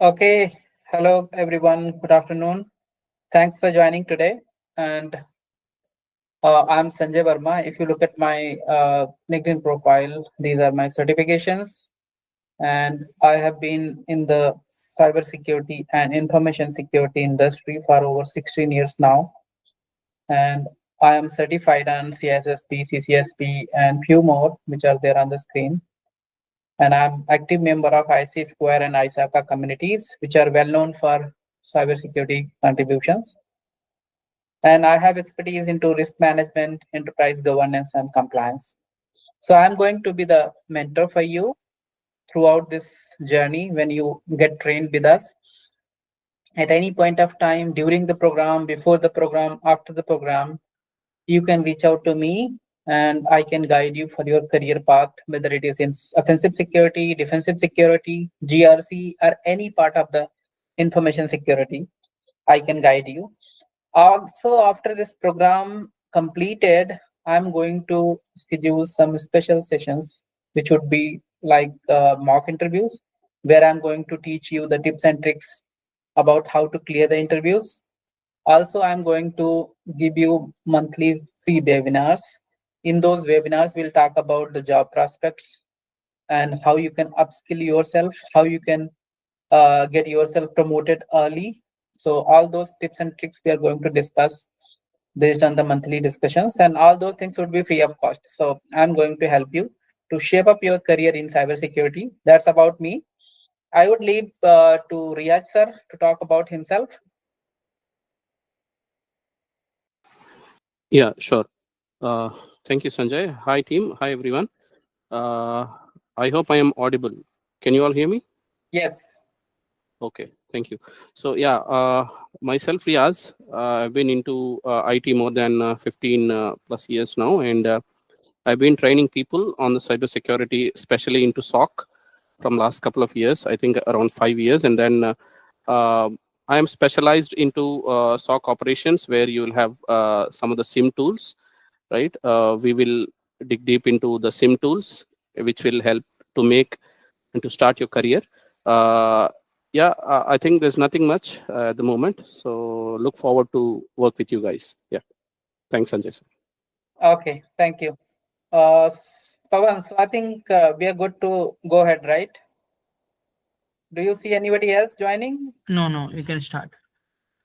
Okay, hello everyone. Good afternoon. Thanks for joining today. And I'm Sanjay Verma. If you look at my LinkedIn profile, these are my certifications. And I have been in the cybersecurity and information security industry for over 16 years now. And I am certified on CISSP, CCSP, and few more, which are there on the screen. And I'm active member of IC Square and ISACA communities, which are well known for cybersecurity contributions. And I have expertise into risk management, enterprise governance, and compliance. So I'm going to be the mentor for you throughout this journey when you get trained with us. At any point of time during the program, before the program, after the program, you can reach out to me and I can guide you for your career path, whether it is in offensive security, defensive security, GRC, or any part of the information security. I can guide you. Also, after this program completed, I'm going to schedule some special sessions, which would be like mock interviews, where I'm going to teach you the tips and tricks about how to clear the interviews. Also, I'm going to give you monthly free webinars. In those webinars, we'll talk about the job prospects and how you can upskill yourself, how you can get yourself promoted early. So all those tips and tricks we are going to discuss based on the monthly discussions, and all those things would be free of cost. So I'm going to help you to shape up your career in cybersecurity. That's about me. I would leave to Riyaj sir to talk about himself. Yeah, sure. Thank you, Sanjay. Hi, team. Hi, everyone. Uh, I hope I am audible. Can you all hear me? Yes. Okay, thank you. So, yeah, myself, Riaz, I've been into IT more than 15 plus years now, and I've been training people on the cybersecurity, especially into SOC from last couple of years, I think around 5 years. And then I am specialized into SOC operations, where you will have some of the SIM tools, right? We will dig deep into the SIM tools, which will help to make and to start your career. Yeah, I think there's nothing much at the moment. So look forward to work with you guys. Yeah. Thanks, Sanjay sir. Okay. Thank you. Pawan, so I think we are good to go ahead, right? Do you see anybody else joining? No, you can start.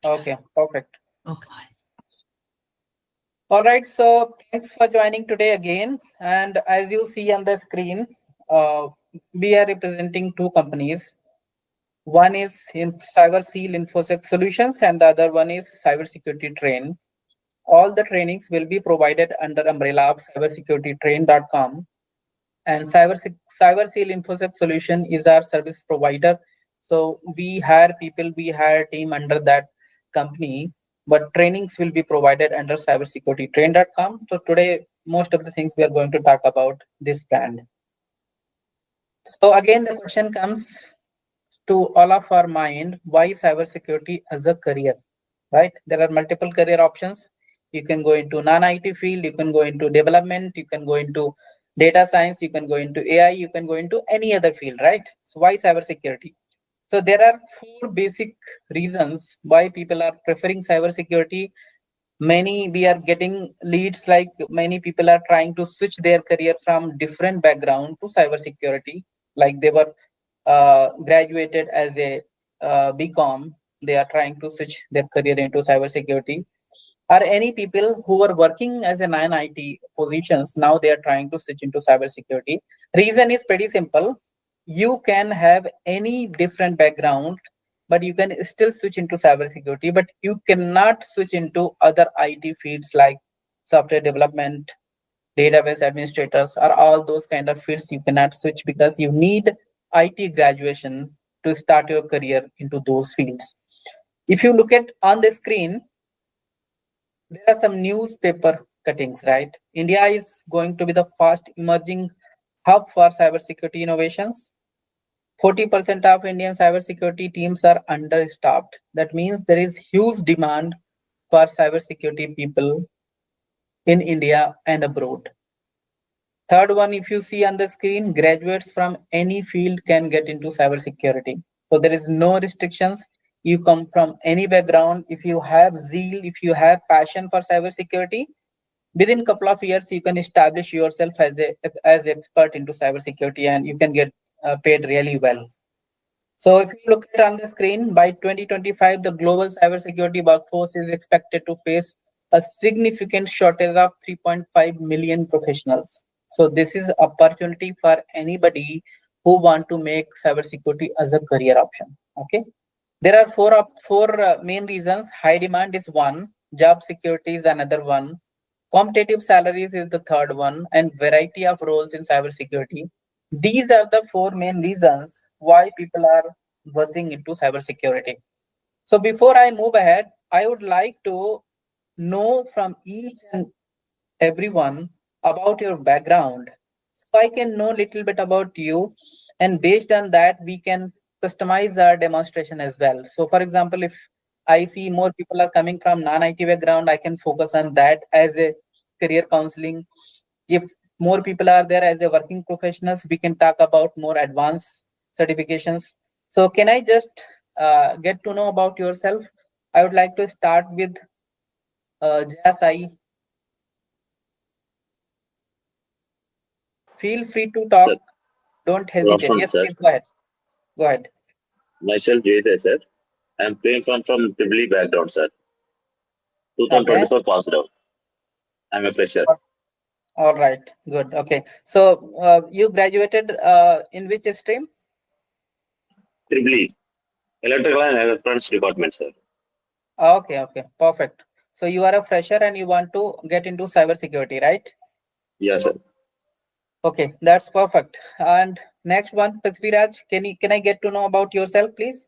Okay, perfect. Okay. All right, so thanks for joining today again. And as you see on the screen, uh, we are representing two companies. One is in Cyber Seal InfoSec Solutions, and the other one is Cybersecurity Train. All the trainings will be provided under umbrella of cybersecuritytrain.com. And Cyber Seal InfoSec Solution is our service provider. So we hire people, we hire team under that company, but trainings will be provided under cybersecuritytrain.com. So today, most of the things we are going to talk about this brand. So again, the question comes to all of our mind, why cybersecurity as a career, right? There are multiple career options. You can go into non-IT field, you can go into development, you can go into data science, you can go into AI, you can go into any other field, right? So why cybersecurity? So there are four basic reasons why people are preferring cybersecurity. Many we are getting leads, like many people are trying to switch their career from different background to cybersecurity. Like they were graduated as a BCom, they are trying to switch their career into cybersecurity. Or any people who were working as a non-IT positions, now they are trying to switch into cybersecurity. Reason is pretty simple. You can have any different background, but you can still switch into cybersecurity, but you cannot switch into other IT fields like software development, database administrators, or all those kind of fields. You cannot switch because you need IT graduation to start your career into those fields. If you look at on the screen, there are some newspaper cuttings, right? India is going to be the fast emerging hub for cybersecurity innovations. 40% of Indian cybersecurity teams are understaffed. That means there is huge demand for cybersecurity people in India and abroad. Third one, if you see on the screen, graduates from any field can get into cybersecurity. So there is no restrictions. You come from any background. If you have zeal, if you have passion for cybersecurity, within a couple of years you can establish yourself as expert into cybersecurity, and you can get paid really well. So if you look at on the screen, by 2025, the global cybersecurity workforce is expected to face a significant shortage of 3.5 million professionals. So this is opportunity for anybody who want to make cybersecurity as a career option. Okay. There are four main reasons. High demand is one, job security is another one, competitive salaries is the third one, and variety of roles in cybersecurity. These are the four main reasons why people are buzzing into cybersecurity. So before I move ahead, I would like to know from each and everyone about your background, so I can know a little bit about you, and based on that we can customize our demonstration as well. So for example, if I see more people are coming from non-IT background, I can focus on that as a career counseling. If more people are there as a working professionals, we can talk about more advanced certifications. So can I just get to know about yourself? I would like to start with Jasai. Feel free to talk. Sir, Don't good hesitate. afternoon, Yes, sir. please go ahead. Go ahead. Myself, Jay, sir. I'm playing from Tribly background, sir. Okay. 2024 passed out. I'm a fresher. All right. Good. Okay. So you graduated in which stream? Tribly, Electrical and Electronics Department, sir. Okay. Okay. Perfect. So you are a fresher and you want to get into cybersecurity, right? Yes, sir. Okay, that's perfect. And next one, Prithviraj, can I get to know about yourself, please?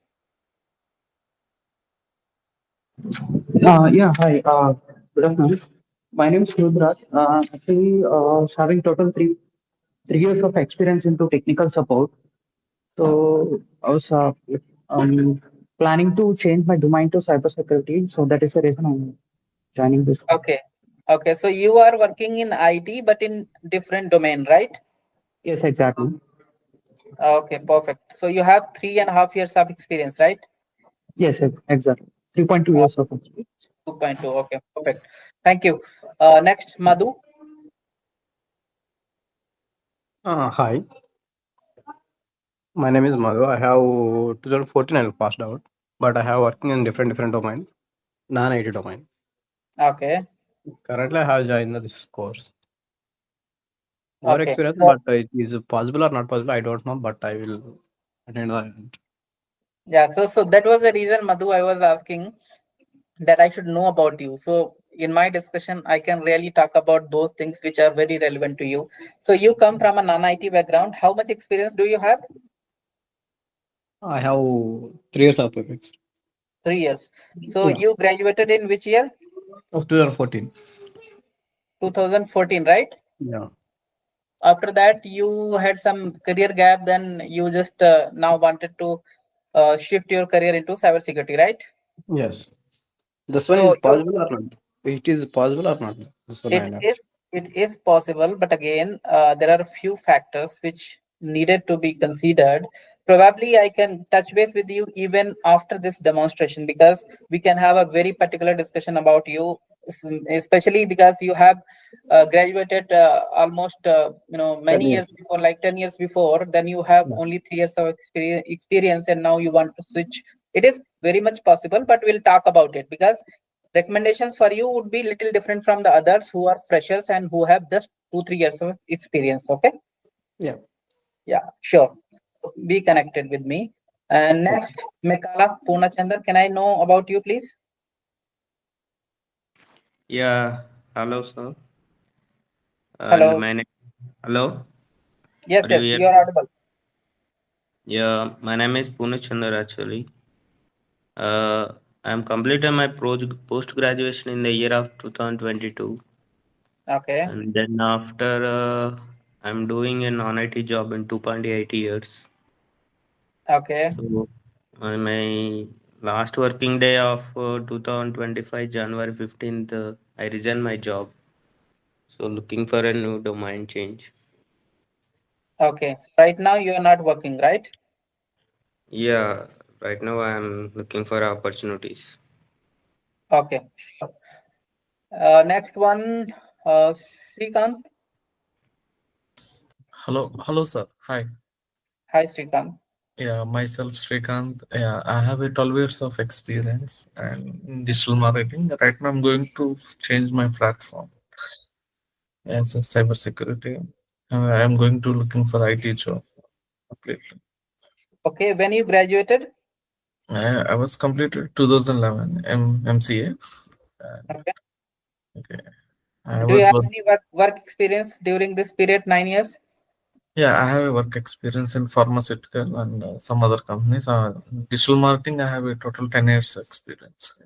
Yeah, hi. Good afternoon. My name is Rudraj. Actually, having total three years of experience into technical support. So I was planning to change my domain to cybersecurity. So that is the reason I'm joining this one. Okay. Okay. So you are working in IT, but in different domain, right? Yes, exactly. Okay, perfect. So you have 3.5 years of experience, right? Yes, exactly. 3.2 years of experience. 2.2. Okay, perfect. Thank you. Next, Madhu. Hi, my name is Madhu. I have 2014 I passed out, but I have working in different domain, non-IT domain. Okay. Currently, I have joined this course. More Okay. experience, So but it is possible or not possible, I don't know. But I will attend the event. yeah, so that was the reason, Madhu, I was asking that I should know about you. So in my discussion, I can really talk about those things which are very relevant to you. So you come from a non-IT background. How much experience do you have? I have 3 years of experience 3 years. So Yeah, you graduated in which year? of 2014. 2014, right? Yeah, After that, you had some career gap. Then you just now wanted to shift your career into cybersecurity, right? yes. This one is So you possible or not? It is possible or not? This one I it know. is it is possible, but again, there are a few factors which needed to be considered. Probably I can touch base with you even after this demonstration, because we can have a very particular discussion about you, especially because you have graduated almost many 10 years years. before, like 10 years before. Then you have Yeah. only 3 years of experience, and now you want to switch. It is very much possible, but we'll talk about it, because recommendations for you would be little different from the others who are freshers and who have just 2-3 years of experience. Okay. Yeah. Yeah, sure. Be connected with me. And next, Okay. Mikala Punachandar, can I know about you, please? Yeah, hello, sir. And Hello. my name, hello, Yes, are you yes, here? you are audible. Yeah, my name is Punachandar actually. I'm completed my post graduation in the year of 2022, Okay. and then after I'm doing an non-IT job in 2.8 years. Okay. So on my last working day of 2025, January 15th, I resigned my job. So looking for a new domain change. Okay. So right now you are not working, right? Yeah, right now I'm looking for opportunities. Okay, sure. Next one, Srikanth. Hello, sir. Hi. Hi, Srikanth. Yeah, myself, Srikanth. Yeah, I have a 12 years of experience and in digital marketing. Right now, I'm going to change my platform as a cybersecurity. I'm going to looking for IT job completely. Okay, when you graduated? I was completed 2011 MCA. Okay. Okay. I Do you was have work. any work experience during this period, 9 years? Yeah, I have a work experience in pharmaceutical and some other companies. Digital marketing, I have a total 10 years experience.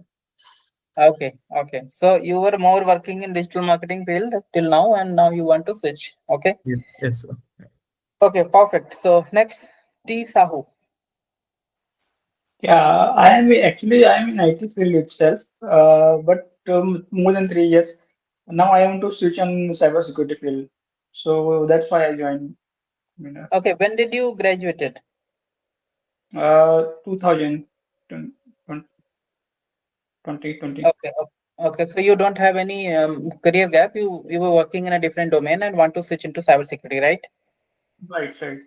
Okay, okay. So you were more working in digital marketing field till now, and now you want to switch. Okay. Yeah, yes, sir. Okay, perfect. So next, T Sahu. Yeah, I am in IT field itself, but more than 3 years. Now I want to switch on cybersecurity field, so that's why I joined. You know, Okay, when did you graduated? 2020. Okay, okay. So you don't have any career gap. You were working in a different domain and want to switch into cybersecurity, right? Right, right.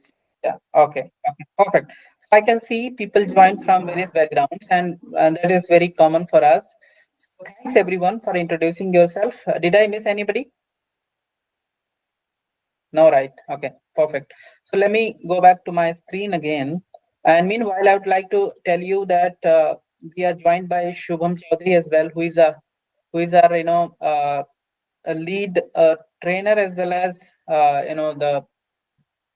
Yeah. Okay. Okay. Perfect. So I can see people join from various backgrounds, and that is very common for us. So thanks everyone for introducing yourself. Did I miss anybody? No, right. Okay. Perfect. So let me go back to my screen again. And meanwhile, I would like to tell you that we are joined by Shubham Chaudhary as well, who is our a lead trainer as well as the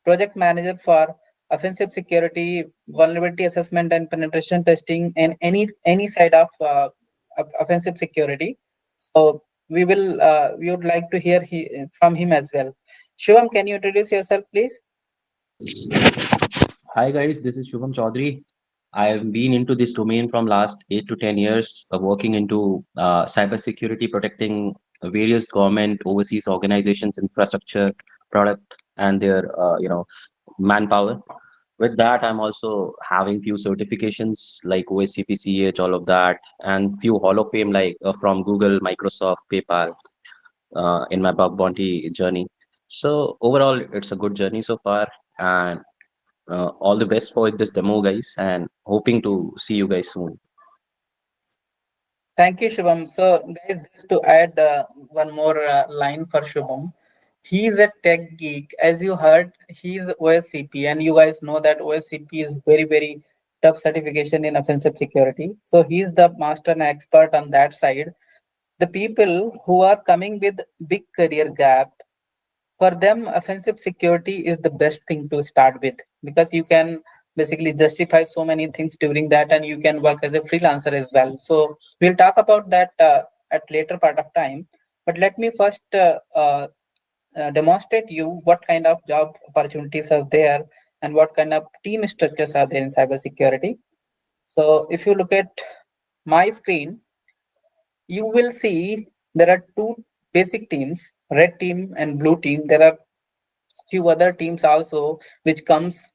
project manager for offensive security, vulnerability assessment, and penetration testing in any side of offensive security. So we would like to hear from him as well. Shivam, can you introduce yourself, please? Hi guys, this is Shubham Chaudhary. I've been into this domain from last 8 to 10 years, working into cybersecurity, protecting various government, overseas organizations, infrastructure, product, and their manpower. With that, I'm also having few certifications like OSCP, CH, all of that, and few Hall of Fame like from Google, Microsoft, PayPal in my bug bounty journey. So overall, it's a good journey so far, and all the best for this demo, guys, and hoping to see you guys soon. Thank you, Shubham. So, guys, just to add one more line for Shubham, he's a tech geek. As you heard, he's OSCP, and you guys know that OSCP is very, very tough certification in offensive security. So, he's the master and expert on that side. The people who are coming with big career gap, for them offensive security is the best thing to start with, because you can basically justify so many things during that, and you can work as a freelancer as well. So we'll talk about that at later part of time, but let me first demonstrate you what kind of job opportunities are there and what kind of team structures are there in cybersecurity. So if you look at my screen, you will see there are two basic teams, red team and blue team. There are few other teams also which comes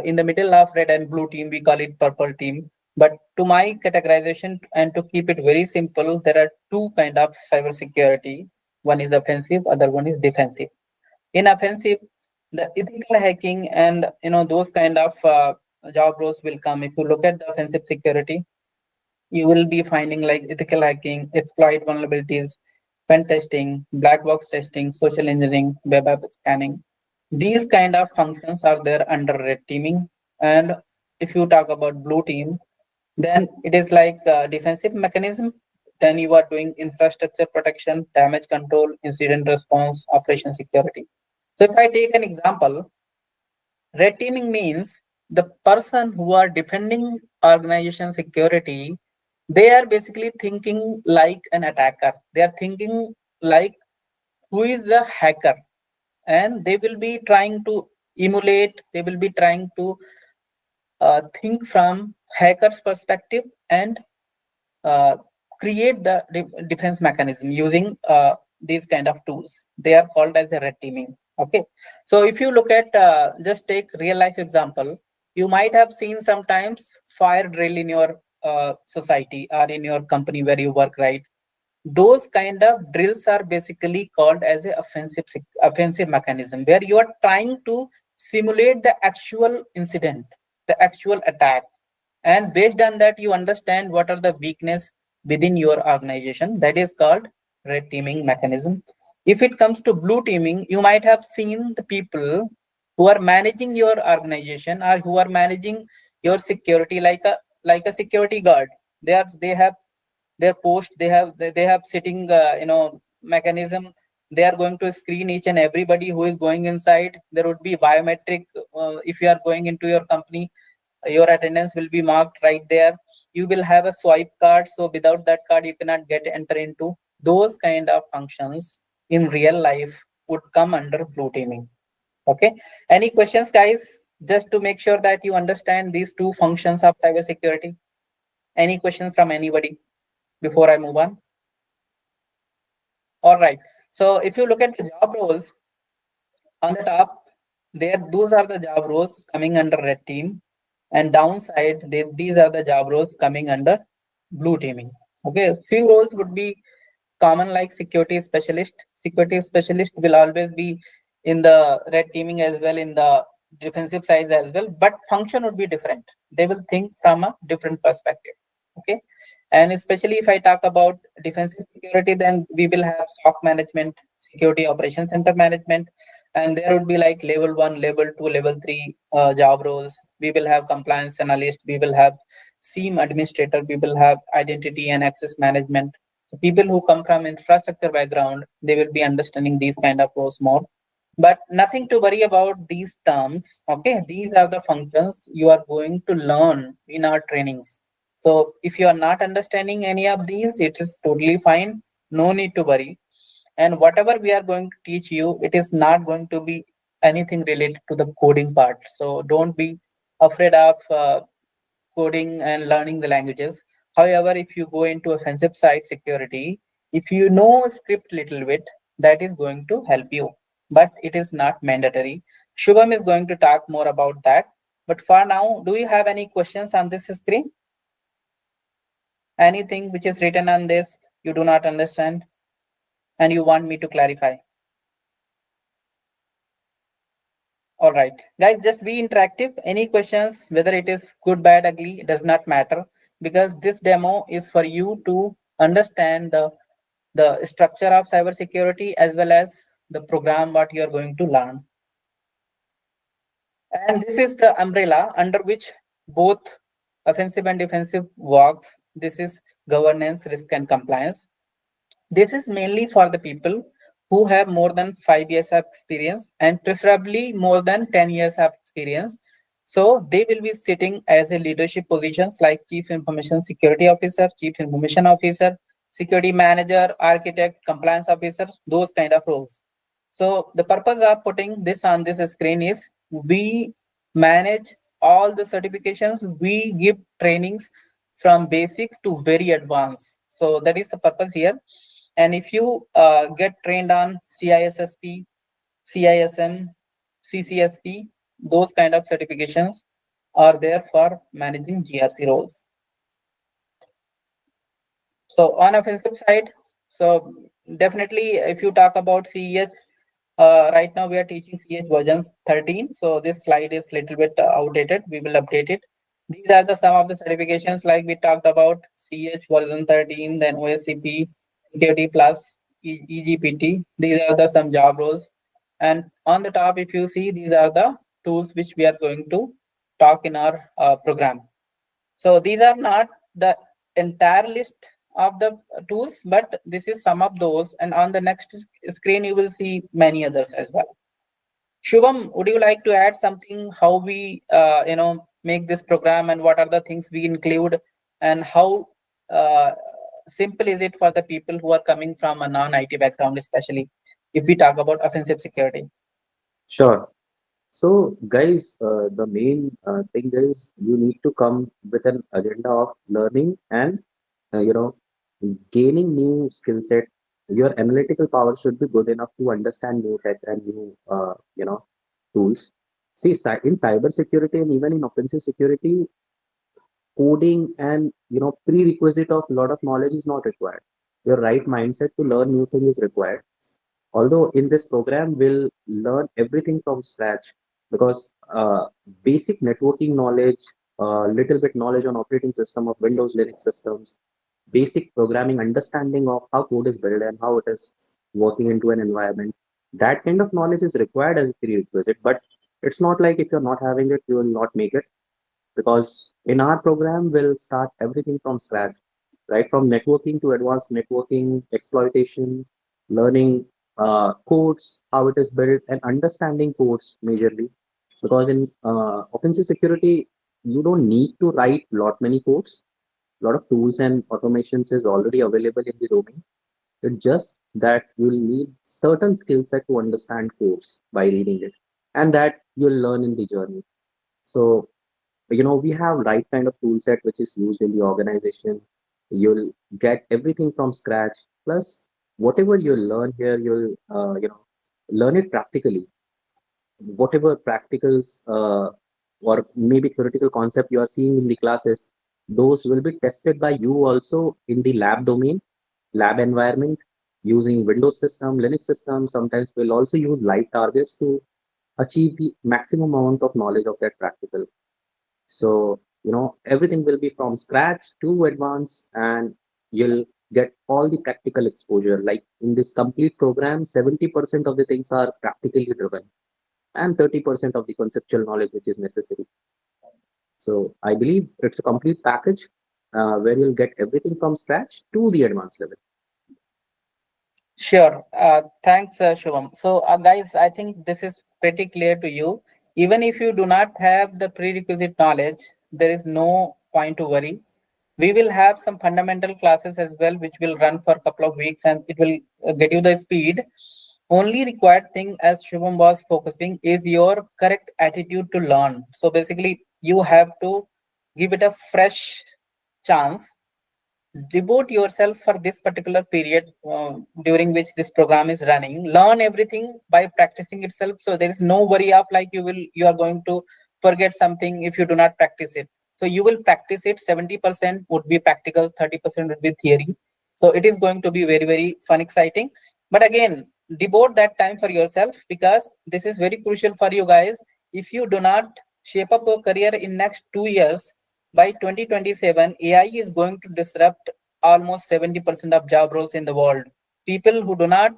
in the middle of red and blue team. We call it purple team. But to my categorization and to keep it very simple, there are two kind of cyber security. One is offensive, other one is defensive. In offensive, the ethical hacking and those kind of job roles will come. If you look at the offensive security, you will be finding like ethical hacking, exploit vulnerabilities, pen testing, black box testing, social engineering, web app scanning. These kind of functions are there under red teaming. And if you talk about blue team, then it is like defensive mechanism. Then you are doing infrastructure protection, damage control, incident response, operation security. So if I take an example, red teaming means the person who are defending organization security, they are basically thinking like an attacker. They are thinking like who is a hacker, and they will be trying to emulate, they will be trying to think from hacker's perspective and uh, create the defense mechanism using these kind of tools. They are called as a red teaming. Okay, so if you look at just take real life example, You might have seen sometimes fire drill in your society or in your company where you work, right? Those kind of drills are basically called as a offensive mechanism, where you are trying to simulate the actual incident, the actual attack, and based on that you understand what are the weakness within your organization. That is called red teaming mechanism. If it comes to blue teaming, you might have seen the people who are managing your organization or who are managing your security, like a security guard. They have their post, they have sitting mechanism. They are going to screen each and everybody who is going inside. There would be biometric. If you are going into your company, your attendance will be marked right there. You will have a swipe card, so without that card you cannot get enter into. Those kind of functions in real life would come under blue teaming. Okay, any questions, guys? Just to make sure that you understand these two functions of cybersecurity. Any questions from anybody before I move on? All right, so if you look at the job roles on the top there, those are the job roles coming under red team, and downside these are the job roles coming under blue teaming. Okay, few roles would be common, like security specialist. Security specialist will always be in the red teaming as well, in the defensive side as well, but function would be different. They will think from a different perspective. Okay, and especially if I talk about defensive security, then we will have SOC management, security operations center management, and there would be like level 1, level 2, level 3 job roles. We will have compliance analyst, we will have SIEM administrator, we will have identity and access management. So people who come from infrastructure background, they will be understanding these kind of roles more. But nothing to worry about these terms. Okay, these are the functions you are going to learn in our trainings. So if you are not understanding any of these, it is totally fine. No need to worry. And whatever we are going to teach you, it is not going to be anything related to the coding part. So don't be afraid of coding and learning the languages. However, if you go into offensive side security, if you know script little bit, that is going to help you, but it is not mandatory. Shubham is going to talk more about that. But for now, do you have any questions on this screen? Anything which is written on this you do not understand and you want me to clarify? All right, guys, just be interactive. Any questions, whether it is good, bad, ugly, it does not matter, because this demo is for you to understand the structure of cybersecurity as well as the program what you are going to learn. And this is the umbrella under which both offensive and defensive works. This is governance, risk, and compliance. This is mainly for the people who have more than 5 years of experience and preferably more than 10 years of experience. So they will be sitting as a leadership positions like Chief Information Security Officer, Chief Information Officer, Security Manager, Architect, Compliance Officer, those kind of roles. So the purpose of putting this on this screen is we manage all the certifications, we give trainings from basic to very advanced. So that is the purpose here. And if you get trained on CISSP, CISM, CCSP, those kind of certifications are there for managing GRC roles. So on offensive side, so definitely if you talk about CEH, right now we are teaching CH versions 13. So this slide is little bit outdated. We will update it. These are the some of the certifications like we talked about: CH version 13, then OSCP, Security Plus, EGPT. These are the some job roles. And on the top, if you see, these are the tools which we are going to talk in our program. So these are not the entire list of the tools, but this is some of those. And on the next screen, you will see many others as well. Shubham, would you like to add something? How we, make this program, and what are the things we include, and how simple is it for the people who are coming from a non-IT background, especially if we talk about offensive security? Sure. So, guys, the main thing is you need to come with an agenda of learning and uh, you know gaining new skill set. Your analytical power should be good enough to understand new tech and new tools. See, in cybersecurity and even in offensive security, coding and prerequisite of a lot of knowledge is not required. Your right mindset to learn new thing is required. Although in this program we'll learn everything from scratch, because basic networking knowledge, little bit knowledge on operating system of Windows, Linux systems, basic programming understanding of how code is built and how it is working into an environment. That kind of knowledge is required as a prerequisite, but it's not like if you're not having it, you will not make it, because in our program we'll start everything from scratch, right from networking to advanced networking exploitation, learning codes, how it is built, and understanding codes majorly. Because in offensive security, you don't need to write lot many codes. A lot of tools and automations is already available in the domain. It's just that you'll need certain skill set to understand codes by reading it, and that you'll learn in the journey. So we have right kind of tool set which is used in the organization. You'll get everything from scratch, plus whatever you learn here, you'll learn it practically. Whatever practicals or maybe theoretical concept you are seeing in the classes, those will be tested by you also in the lab domain, lab environment, using Windows system, Linux system. Sometimes we'll also use live targets to achieve the maximum amount of knowledge of that practical. So, everything will be from scratch to advanced, and you'll get all the practical exposure. Like in this complete program, 70% of the things are practically driven and 30% of the conceptual knowledge which is necessary. So I believe it's a complete package where you'll get everything from scratch to the advanced level. Sure. Thanks, Shubham. So, guys, I think this is pretty clear to you. Even if you do not have the prerequisite knowledge, there is no point to worry. We will have some fundamental classes as well, which will run for a couple of weeks, and it will get you the speed. Only required thing, as Shubham was focusing, is your correct attitude to learn. So basically, you have to give it a fresh chance. Devote yourself for this particular period during which this program is running. Learn everything by practicing itself, so there is no worry of like you are going to forget something if you do not practice it. So you will practice it. 70% would be practical, 30% would be theory. So it is going to be very, very fun, exciting. But again, devote that time for yourself, because this is very crucial for you guys. If you do not shape up a career in next 2 years, by 2027, AI is going to disrupt almost 70% of job roles in the world. People who do not,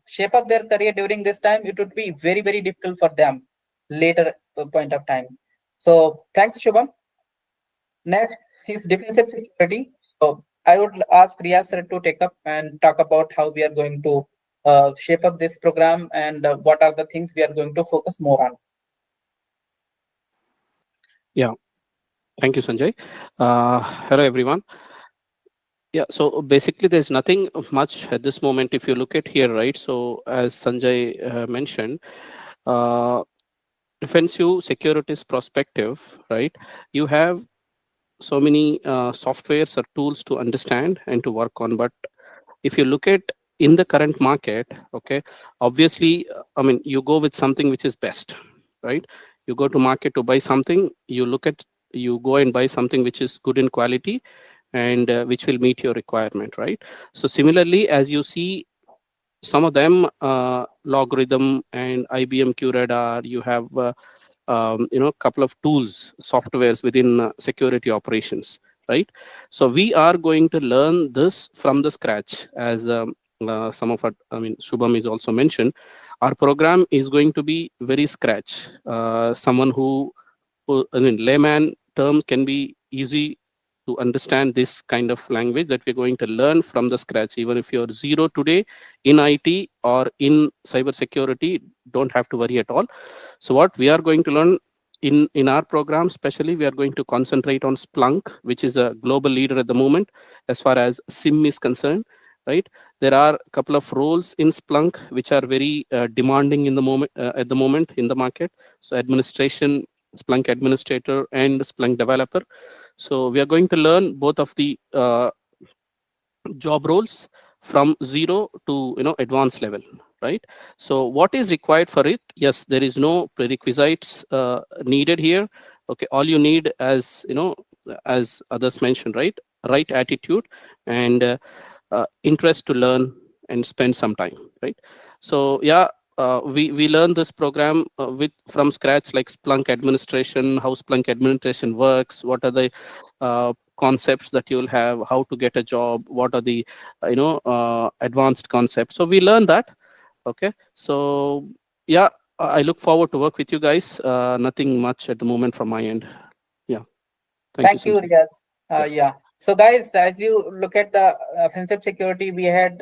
shape up their career during this time, it would be very, very difficult for them later point of time. So thanks, Shubham. Next is defensive security. So I would ask Riyaz sir to take up and talk about how we are going to shape up this program and what are the things we are going to focus more on. Yeah, thank you, Sanjay. Hello, everyone. Yeah, so basically there's nothing much at this moment if you look at here, right? So as Sanjay mentioned, defensive securities perspective, right? You have so many softwares or tools to understand and to work on. But if you look at in the current market, okay, obviously, I mean, you go with something which is best, right? You go to market to buy something, you go and buy something which is good in quality and which will meet your requirement, right? So similarly, as you see, some of them, Logarithm and IBM QRadar, you have couple of tools, softwares within security operations, right? So we are going to learn this from the scratch, as some of our, I mean, Shubham is also mentioned. Our program is going to be very scratch. Someone who, I mean, layman term can be easy to understand this kind of language that we're going to learn from the scratch. Even if you're zero today in IT or in cybersecurity, don't have to worry at all. So what we are going to learn in our program, especially, we are going to concentrate on Splunk, which is a global leader at the moment as far as SIM is concerned, right? There are a couple of roles in Splunk which are very demanding in the moment at the moment in the market. So administration, Splunk administrator, and Splunk developer. So we are going to learn both of the job roles from zero to advanced level, right? So what is required for it? Yes, there is no prerequisites needed here. Okay, all you need, as you know, as others mentioned, right attitude and interest to learn and spend some time, right? So yeah, we learn this program with from scratch, like Splunk administration, how Splunk administration works, what are the concepts that you'll have, how to get a job, what are the advanced concepts. So we learn that. Okay, so yeah, I look forward to work with you guys. Nothing much at the moment from my end. Yeah, Thank you, Sanjay. Riyaz. Yeah. Yeah. So guys, as you look at the offensive security, we had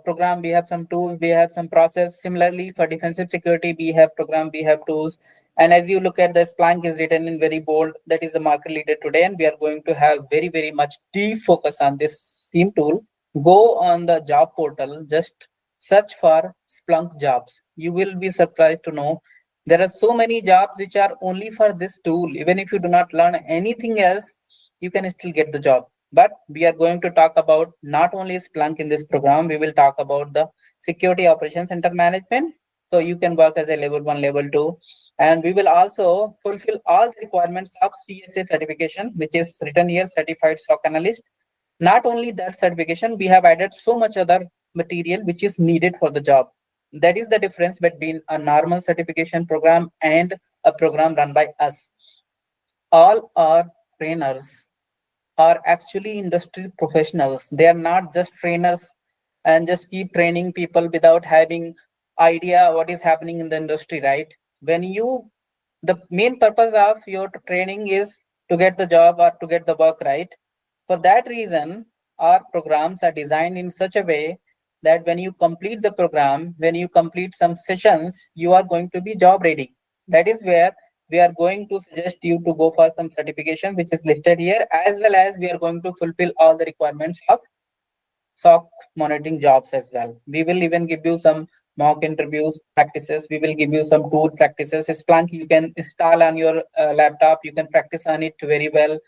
program, we have some tools, we have some process. Similarly, for defensive security, we have program, we have tools. And as you look at the Splunk is written in very bold, that is the market leader today. And we are going to have very, very much deep focus on this SIEM tool. Go on the job portal, just search for Splunk jobs. You will be surprised to know there are so many jobs which are only for this tool. Even if you do not learn anything else, you can still get the job. But we are going to talk about not only Splunk in this program, we will talk about the security operations center management. So you can work as a level 1, level 2. And we will also fulfill all the requirements of CSA certification, which is written here, certified SOC analyst. Not only that certification, we have added so much other material which is needed for the job. That is the difference between a normal certification program and a program run by us. All our trainers are actually industry professionals. They are not just trainers and just keep training people without having idea what is happening in the industry, right? When you, the main purpose of your training is to get the job or to get the work, right? For that reason, our programs are designed in such a way that when you complete the program, when you complete some sessions, you are going to be job ready. That is where we are going to suggest you to go for some certification, which is listed here, as well as we are going to fulfill all the requirements of SOC monitoring jobs as well. We will even give you some mock interviews practices. We will give you some tool practices. Splunk you can install on your laptop. You can practice on it very well.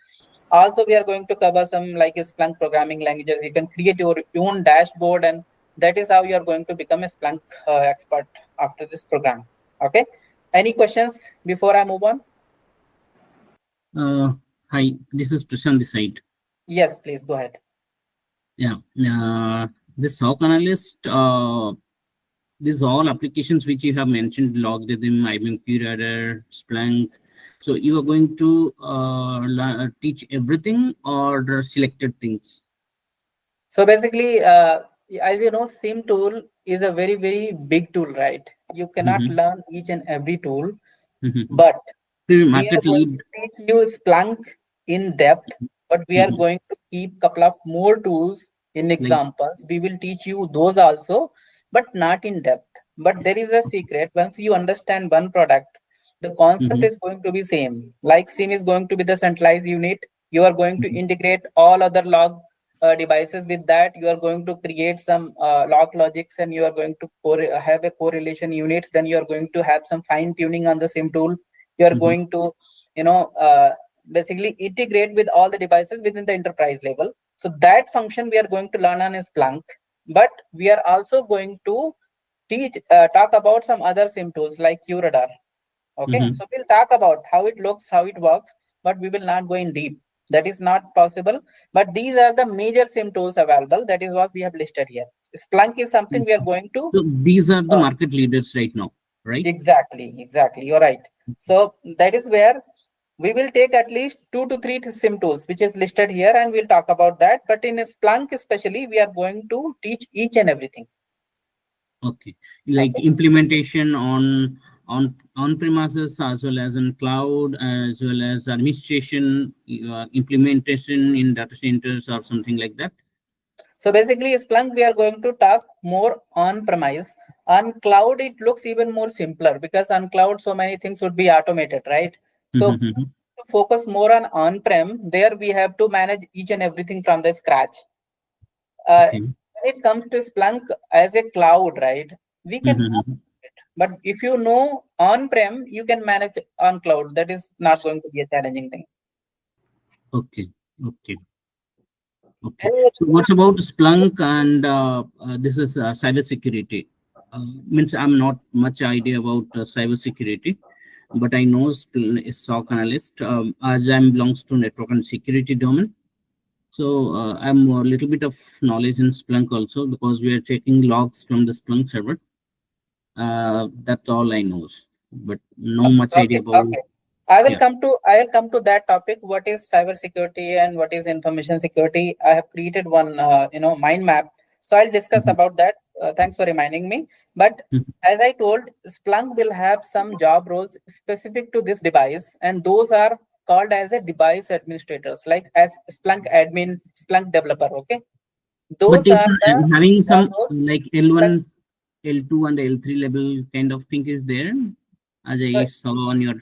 Also, we are going to cover some like Splunk programming languages. You can create your own dashboard, and that is how you are going to become a Splunk expert after this program. Okay. Any questions before I move on? Hi, this is Prashant this side. Yes, please go ahead. Yeah, this SOC analyst, these all applications which you have mentioned, logarithm, IBM QRadar, Splunk. So you are going to teach everything or selected things? So basically, as you know, SIM tool is a very, very big tool, right? You cannot learn each and every tool, but we are Market going lead. to teach you Splunk in depth, but we are going to keep couple of more tools in examples. We will teach you those also, but not in depth. But there is a secret. Once you understand one product, the concept is going to be same. Like SIM is going to be the centralized unit. You are going to integrate all other log devices with that. You are going to create some log logics, and you are going to have a correlation units. Then you are going to have some fine tuning on the SIM tool. You are going to, basically integrate with all the devices within the enterprise level. So that function we are going to learn on Splunk, but we are also going to talk about some other SIM tools like QRadar. Okay, so we'll talk about how it looks, how it works, but we will not go in deep. That is not possible. But these are the major SIM tools available. That is what we have listed here. Splunk is something we are going to. So these are the market leaders right now, right? Exactly. You're right. So that is where we will take at least 2 to 3 SIM tools, which is listed here, and we'll talk about that. But in Splunk especially, we are going to teach each and everything. Okay, like implementation on premises as well as in cloud, as well as administration, implementation in data centers or something like that. So basically, Splunk, we are going to talk more on premise. On cloud, it looks even more simpler because on cloud, so many things would be automated, right? So to focus more on on-prem, there we have to manage each and everything from the scratch. When it comes to Splunk as a cloud, right? We can, but if you know on-prem, you can manage on cloud. That is not going to be a challenging thing. Okay. So what about Splunk and this is cybersecurity? means I'm not much idea about cybersecurity, but I know SOC analyst as I belongs to network and security domain. So I'm a little bit of knowledge in Splunk also because we are checking logs from the Splunk server. That's all I know, but no much idea about. Okay. I will come to that topic. What is cybersecurity and what is information security? I have created one mind map. So I'll discuss about that. Thanks for reminding me. But as I told, Splunk will have some job roles specific to this device, and those are called as a device administrators, like as Splunk admin, Splunk developer. Okay, But those it's are the having job some roles. like L1, L2, and L3 level kind of thing is there, as I saw on your.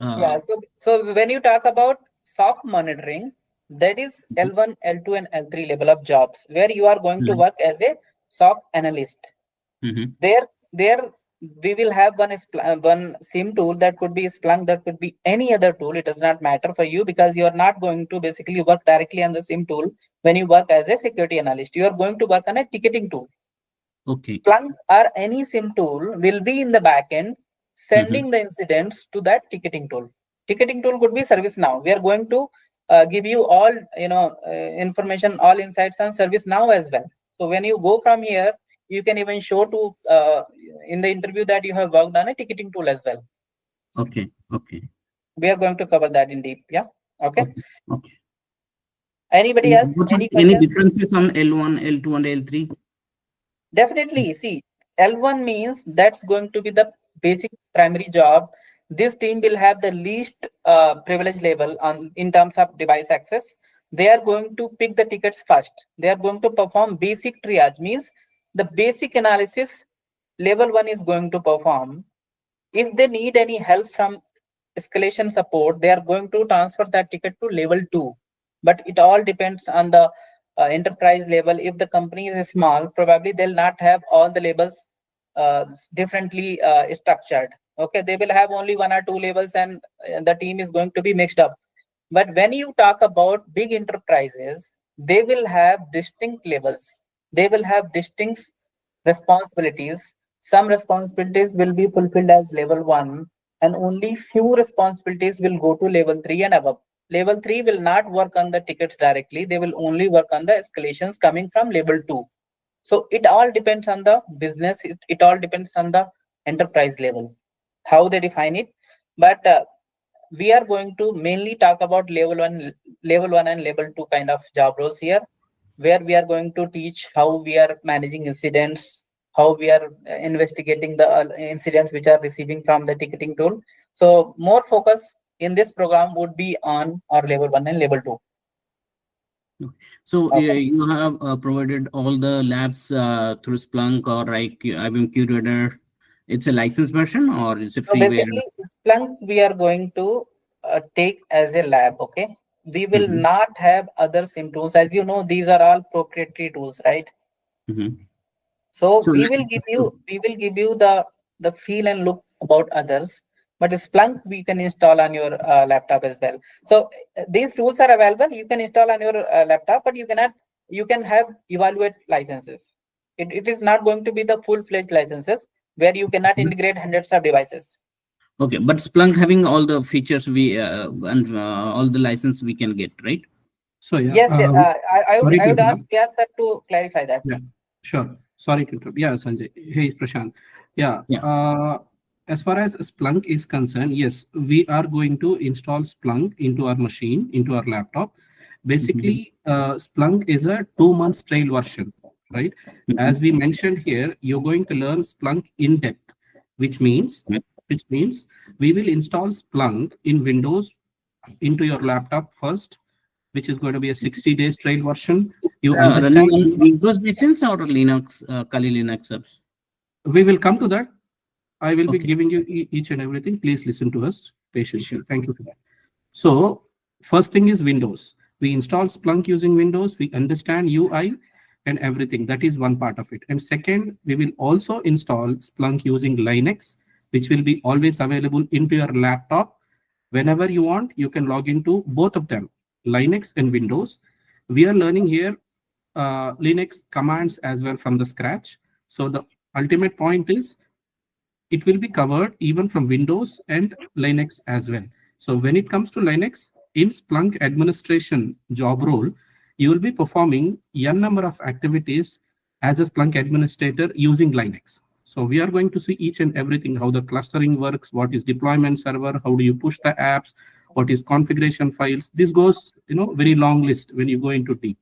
Yeah, so when you talk about SOC monitoring, that is L1, L2, and L3 level of jobs where you are going to work as a SOC analyst. There we will have one SIM tool that could be Splunk, that could be any other tool. It does not matter for you because you are not going to basically work directly on the SIM tool when you work as a security analyst. You are going to work on a ticketing tool. Okay. Splunk or any SIM tool will be in the backend sending the incidents to that ticketing tool. Ticketing tool could be ServiceNow. We are going to give you all information, all insights on ServiceNow as well. So when you go from here, you can even show to in the interview that you have worked on a ticketing tool as well. Okay. Okay. We are going to cover that in deep. Yeah. Okay. Okay. Anybody else? Any questions? Any differences on L1, L2, and L3? Definitely. See, L1 means that's going to be the basic primary job. This team will have the least privilege level in terms of device access. They are going to pick the tickets first. They are going to perform basic triage, means the basic analysis level 1 is going to perform. If they need any help from escalation support, they are going to transfer that ticket to level 2. But it all depends on the enterprise level. If the company is small, probably they'll not have all the labels differently structured. Okay, they will have only 1 or 2 labels, and the team is going to be mixed up. But when you talk about big enterprises, they will have distinct levels. They will have distinct responsibilities. Some responsibilities will be fulfilled as level 1, and only few responsibilities will go to level 3 and above. Level 3 will not work on the tickets directly. They will only work on the escalations coming from level 2. So it all depends on the business. It all depends on the enterprise level, how they define it. But we are going to mainly talk about level 1 and level 2 kind of job roles here, where we are going to teach how we are managing incidents, how we are investigating the incidents which are receiving from the ticketing tool. So more focus in this program would be on our level 1 and level 2. So you have provided all the labs through Splunk or like IBM QRadar. It's a licensed version or it's a freeware? So basically, Splunk we are going to take as a lab. Okay, we will not have other SIM tools. As you know, these are all proprietary tools, right? So we will give you the feel and look about others. But Splunk we can install on your laptop as well. So these tools are available. You can install on your laptop, but you can have evaluate licenses. It is not going to be the full-fledged licenses where you cannot integrate hundreds of devices. Okay, but Splunk having all the features we and all the license we can get, right? So yeah. Yes, I would ask Priyas sir to clarify that. Yeah, sure. Sorry to interrupt. Yeah, Sanjay. Hey, Prashant. Yeah. As far as Splunk is concerned, yes, we are going to install Splunk into our machine, into our laptop. Basically, Splunk is a 2-month trial version, right? As we mentioned here, you're going to learn Splunk in depth, which means we will install Splunk in Windows into your laptop first, which is going to be a 60 days trial version. You understand Windows machines or Linux, Kali Linux? We will come to that. I will be giving you each and everything. Please listen to us patiently. Sure. Thank you for that. So first thing is Windows. We install Splunk using Windows. We understand UI and everything. That is one part of it. And second, we will also install Splunk using Linux, which will be always available into your laptop. Whenever you want, you can log into both of them, Linux and Windows. We are learning here Linux commands as well from the scratch. So the ultimate point is it will be covered even from Windows and Linux as well. So when it comes to Linux, in Splunk administration job role, you will be performing n number of activities as a Splunk administrator using Linux. So we are going to see each and everything, how the clustering works, what is deployment server, how do you push the apps, what is configuration files. This goes, very long list when you go into deep.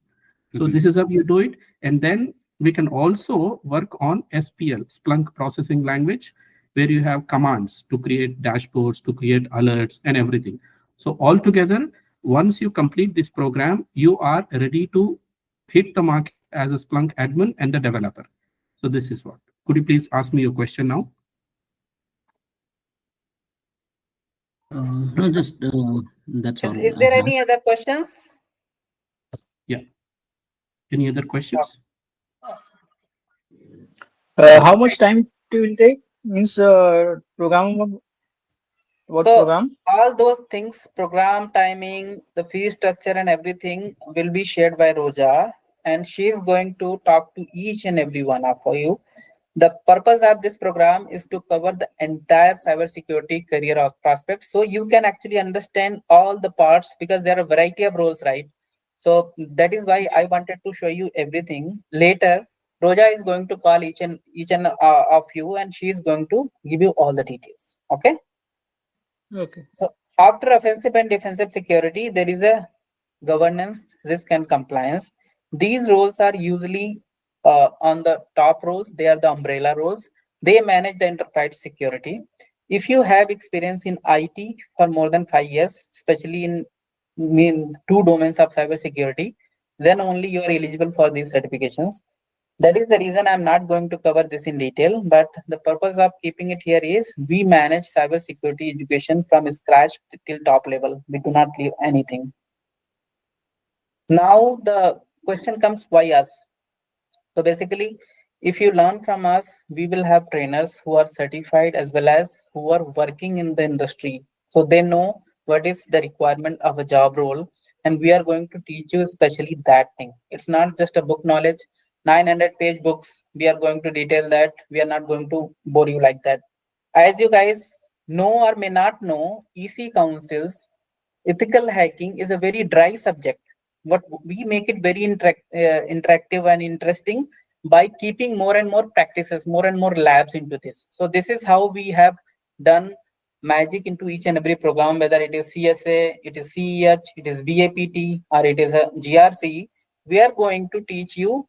So this is how you do it. And then we can also work on SPL, Splunk Processing Language, where you have commands to create dashboards, to create alerts and everything. So altogether, once you complete this program, you are ready to hit the market as a Splunk admin and the developer. So this is what. Could you please ask me your question now? No, just that's all. Is there any other questions? Yeah. Any other questions? How much time it will take? Means program. What So program? all those things, program timing, the fee structure and everything will be shared by Roja, and she is going to talk to each and every one of you. The purpose of this program is to cover the entire cybersecurity career of prospects, so you can actually understand all the parts, because there are a variety of roles, right? So that is why I wanted to show you everything. Later, Roja is going to call each and of you, and she is going to give you all the details. Okay. Okay. So after offensive and defensive security, there is a governance, risk and compliance. These roles are usually on the top roles. They are the umbrella roles. They manage the enterprise security. If you have experience in IT for more than 5 years, especially in two domains of cybersecurity, then only you are eligible for these certifications. That is the reason I'm not going to cover this in detail, but the purpose of keeping it here is we manage cybersecurity education from scratch till top level. We do not leave anything. Now the question comes, why us? So basically, if you learn from us, we will have trainers who are certified as well as who are working in the industry. So they know what is the requirement of a job role, and we are going to teach you especially that thing. It's not just a book knowledge, 900-page books. We are going to detail that. We are not going to bore you like that. As you guys know or may not know, EC councils, ethical hacking is a very dry subject. What we make it very interactive and interesting by keeping more and more practices, more and more labs into this. So this is how we have done magic into each and every program, whether it is CSA, it is CEH, it is VAPT, or it is a GRC. We are going to teach you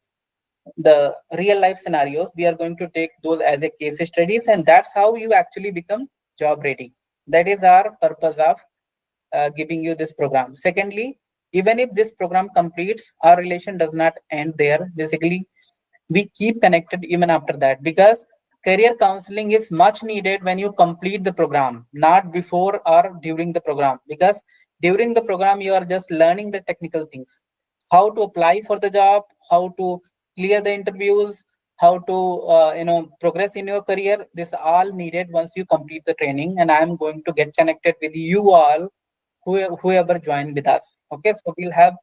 the real life scenarios. We are going to take those as a case studies, and that's how you actually become job ready. That is our purpose of giving you this program. Secondly, even if this program completes, our relation does not end there. Basically, we keep connected even after that, because career counseling is much needed when you complete the program, not before or during the program, because during the program you are just learning the technical things, how to apply for the job, how to clear the interviews, how to progress in your career. This all needed once you complete the training, and I am going to get connected with you all, whoever join with us. Okay, so we'll have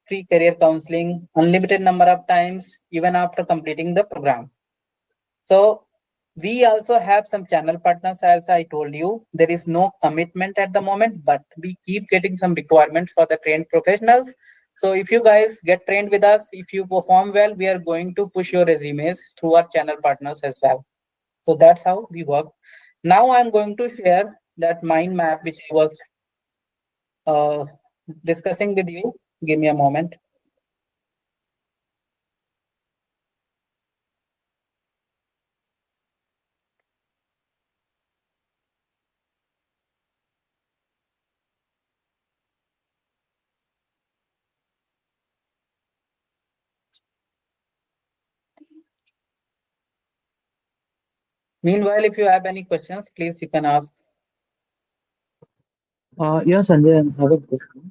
free career counseling unlimited number of times even after completing the program. So we also have some channel partners. As I told you, there is no commitment at the moment, but we keep getting some requirements for the trained professionals. So if you guys get trained with us, if you perform well, we are going to push your resumes through our channel partners as well. So that's how we work. Now I'm going to share that mind map which I was discussing with you. Give me a moment. Meanwhile, if you have any questions, please you can ask. Yes, Sanjay, I have a question.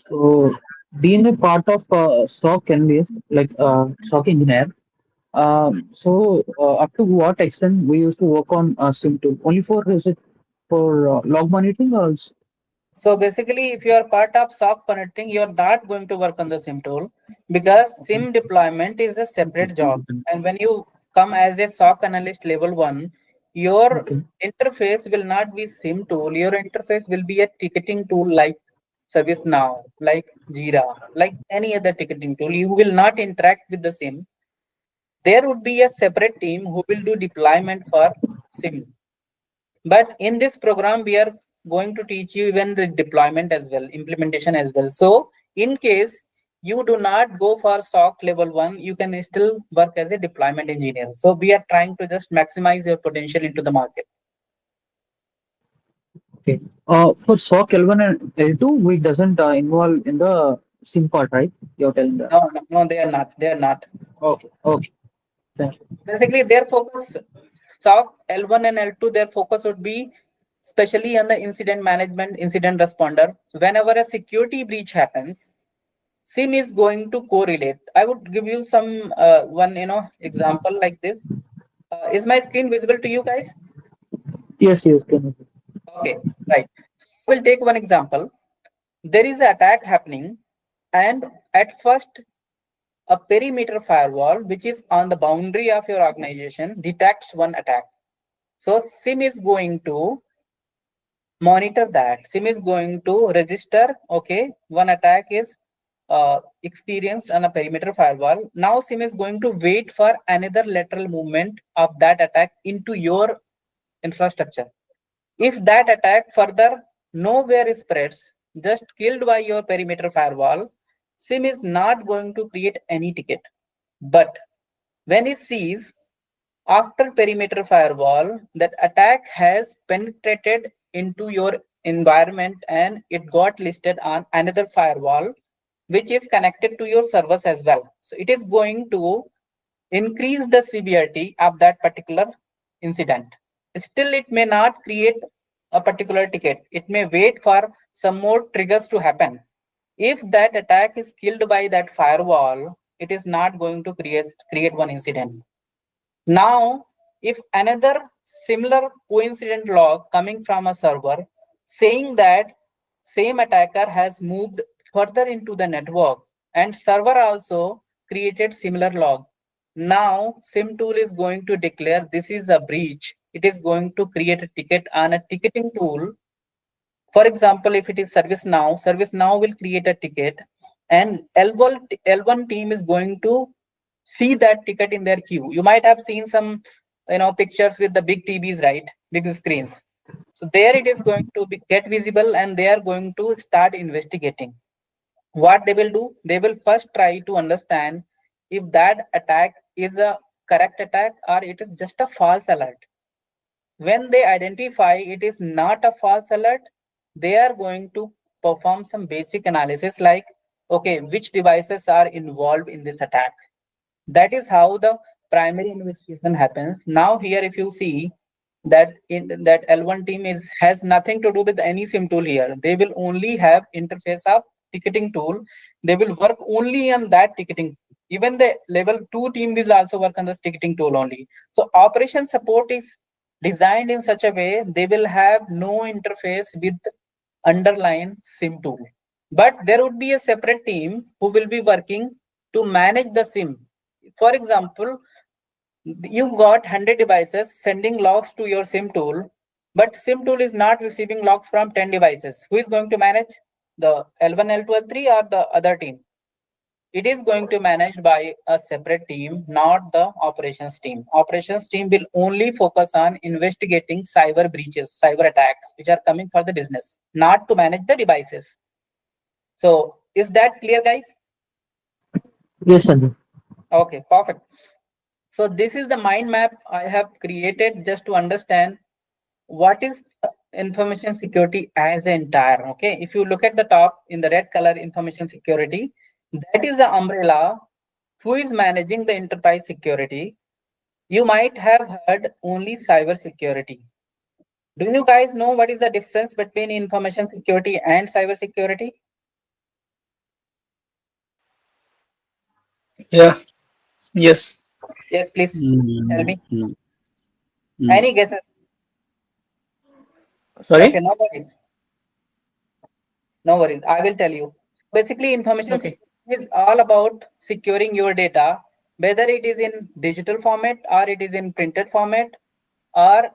So, being a part of SOC analyst, like SOC engineer, up to what extent we used to work on SIM tool? Only for is it for log monitoring or else? So basically, if you are part of SOC monitoring, you are not going to work on the SIM tool, because SIM deployment is a separate job. And when you come as a SOC analyst level 1, your Okay. interface will not be SIM tool. Your interface will be a ticketing tool like ServiceNow, like Jira, like any other ticketing tool. You will not interact with the SIM. There would be a separate team who will do deployment for SIM. But in this program, we are going to teach you even the deployment as well, implementation as well. So in case you do not go for SOC level 1, you can still work as a deployment engineer. So we are trying to just maximize your potential into the market. Okay. For SOC L1 and L2, we doesn't involve in the SIM part, right? You're telling that. No, they are not. They are not. Okay. Okay. Thank you. Basically, their focus, SOC L1 and L2, their focus would be especially on the incident management, incident responder. Whenever a security breach happens, SIM is going to correlate. I would give you some one example like this. Is my screen visible to you guys? Yes, yes. Can you? Okay, right. We'll take one example. There is an attack happening, and at first, a perimeter firewall, which is on the boundary of your organization, detects one attack. So SIM is going to monitor that. SIM is going to register, okay, one attack is experienced on a perimeter firewall. Now SIM is going to wait for another lateral movement of that attack into your infrastructure. If that attack further nowhere spreads, just killed by your perimeter firewall, SIM is not going to create any ticket. But when it sees after perimeter firewall that attack has penetrated into your environment and it got listed on another firewall, which is connected to your servers as well. So it is going to increase the severity of that particular incident. Still, it may not create a particular ticket. It may wait for some more triggers to happen. If that attack is killed by that firewall, it is not going to create one incident. Now, if another similar coincident log coming from a server saying that same attacker has moved further into the network and server also created similar log. Now, SIM tool is going to declare this is a breach. It is going to create a ticket on a ticketing tool. For example, if it is ServiceNow will create a ticket and L1 team is going to see that ticket in their queue. You might have seen some pictures with the big TVs, right? Big screens. So there it is going to get visible and they are going to start investigating. What they will do, they will first try to understand if that attack is a correct attack or it is just a false alert. When they identify it is not a false alert, they are going to perform some basic analysis like, okay, which devices are involved in this attack? That is how the primary investigation happens. Now here, if you see that that L1 team has nothing to do with any SIM tool here. They will only have interface of ticketing tool. They will work only on that ticketing. Even the level 2 team will also work on this ticketing tool only. So operation support is designed in such a way they will have no interface with underlying SIM tool. But there would be a separate team who will be working to manage the SIM. For example, you got 100 devices sending logs to your SIM tool, but SIM tool is not receiving logs from 10 devices. Who is going to manage? The L1, L2, L3 or the other team? It is going to managed by a separate team, not the operations team. Operations team will only focus on investigating cyber breaches, cyber attacks, which are coming for the business, not to manage the devices. So is that clear, guys? Yes, sir. Okay, perfect. So this is the mind map I have created just to understand what is information security as an entire. Okay, if you look at the top in the red color, information security, that is the umbrella who is managing the enterprise security. You might have heard only cyber security. Do you guys know what is the difference between information security and cyber security? Yeah. Yes. Yes, please tell me. No. Any guesses? Sorry. Okay, no worries. No worries. I will tell you. Basically, information Okay. security is all about securing your data whether it is in digital format or it is in printed format, or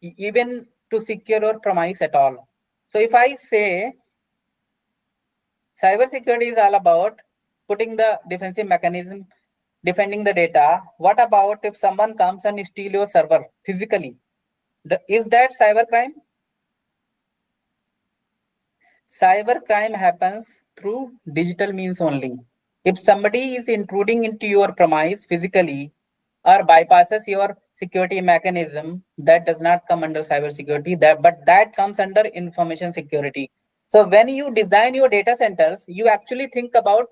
even to secure your premise at all. So if I say cybersecurity is all about putting the defensive mechanism, defending the data, what about if someone comes and steal your server physically? Is that cybercrime? Cybercrime happens through digital means only. If somebody is intruding into your premise physically or bypasses your security mechanism, that does not come under cybersecurity, but that comes under information security. So when you design your data centers, you actually think about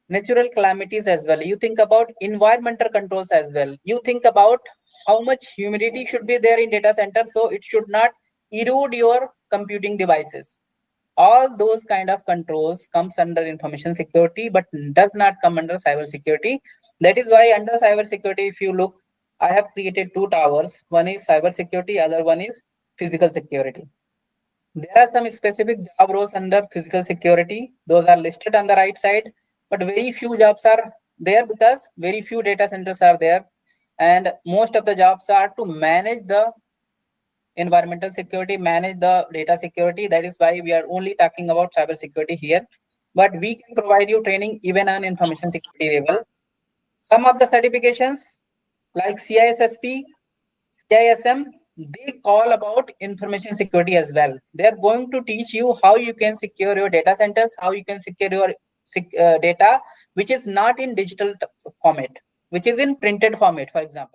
natural calamities as well. You think about environmental controls as well. You think about how much humidity should be there in data center, so it should not erode your computing devices. All those kind of controls comes under information security, but does not come under cybersecurity. That is why under cybersecurity, if you look, I have created two towers. One is cybersecurity, other one is physical security. There are some specific job roles under physical security. Those are listed on the right side, but very few jobs are there because very few data centers are there. And most of the jobs are to manage the environmental security, manage the data security. That is why we are only talking about cybersecurity here. But we can provide you training even on information security level. Some of the certifications like CISSP, CISM, they call about information security as well. They are going to teach you how you can secure your data centers, how you can secure your data, which is not in digital format, which is in printed format, for example.